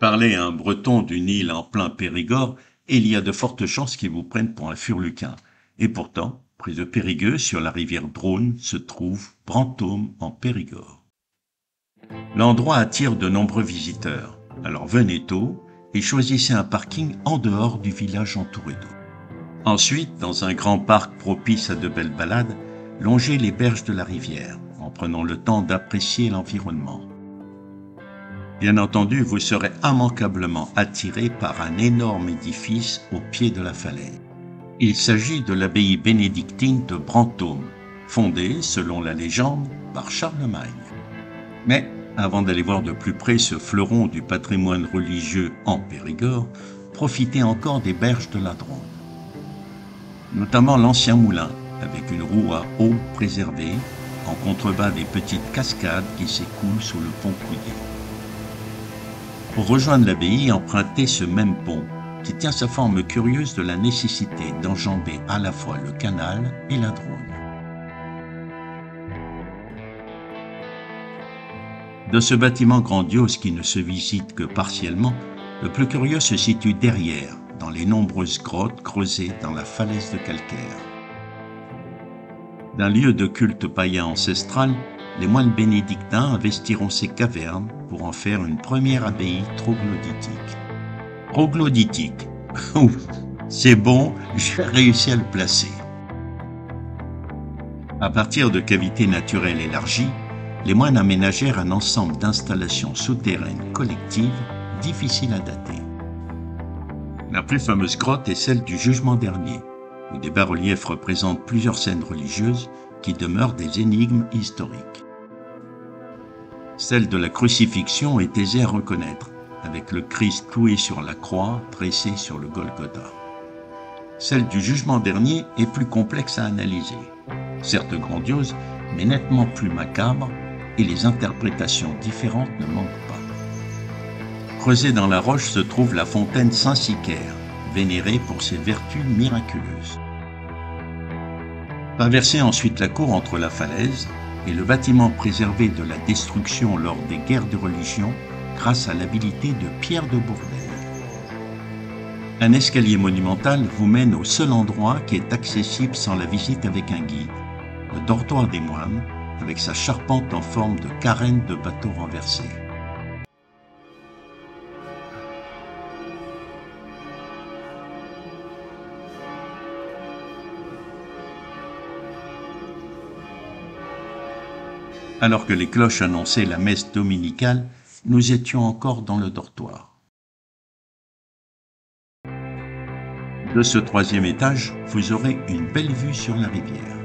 parlez à un Breton d'une île en plein Périgord, et il y a de fortes chances qu'il vous prenne pour un furluquin. Et pourtant, près de Périgueux, sur la rivière Dronne, se trouve Brantôme en Périgord. L'endroit attire de nombreux visiteurs, alors venez tôt et choisissez un parking en dehors du village entouré d'eau. Ensuite, dans un grand parc propice à de belles balades, longez les berges de la rivière, en prenant le temps d'apprécier l'environnement. Bien entendu, vous serez immanquablement attiré par un énorme édifice au pied de la falaise. Il s'agit de l'abbaye bénédictine de Brantôme, fondée, selon la légende, par Charlemagne. Mais, avant d'aller voir de plus près ce fleuron du patrimoine religieux en Périgord, profitez encore des berges de la Dronne. Notamment l'ancien moulin, avec une roue à eau préservée, en contrebas des petites cascades qui s'écoulent sous le pont Couillet. Pour rejoindre l'abbaye, empruntez ce même pont, qui tient sa forme curieuse de la nécessité d'enjamber à la fois le canal et la Dronne. De ce bâtiment grandiose qui ne se visite que partiellement, le plus curieux se situe derrière, dans les nombreuses grottes creusées dans la falaise de calcaire. D'un lieu de culte païen ancestral, les moines bénédictins investiront ces cavernes pour en faire une première abbaye troglodytique. Troglodytique, c'est bon, j'ai réussi à le placer. À partir de cavités naturelles élargies, les moines aménagèrent un ensemble d'installations souterraines collectives difficiles à dater. La plus fameuse grotte est celle du Jugement dernier, où des bas-reliefs représentent plusieurs scènes religieuses qui demeurent des énigmes historiques. Celle de la crucifixion est aisée à reconnaître, avec le Christ cloué sur la croix dressé sur le Golgotha. Celle du Jugement dernier est plus complexe à analyser, certes grandiose, mais nettement plus macabre, et les interprétations différentes ne manquent pas. Creusée dans la roche se trouve la fontaine Saint-Sicaire, vénérée pour ses vertus miraculeuses. Traversez ensuite la cour entre la falaise et le bâtiment préservé de la destruction lors des guerres de religion grâce à l'habileté de Pierre de Bourdelle. Un escalier monumental vous mène au seul endroit qui est accessible sans la visite avec un guide, le dortoir des moines, avec sa charpente en forme de carène de bateau renversé. Alors que les cloches annonçaient la messe dominicale, nous étions encore dans le dortoir. De ce troisième étage, vous aurez une belle vue sur la rivière.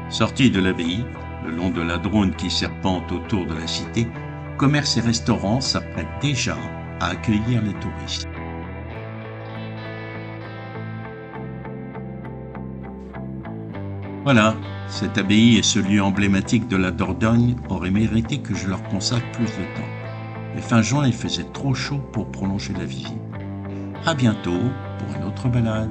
Sortis de l'abbaye, le long de la Dronne qui serpente autour de la cité, commerces et restaurants s'apprêtent déjà à accueillir les touristes. Voilà, cette abbaye et ce lieu emblématique de la Dordogne auraient mérité que je leur consacre plus de temps. Mais fin juin, il faisait trop chaud pour prolonger la visite. À bientôt pour une autre balade.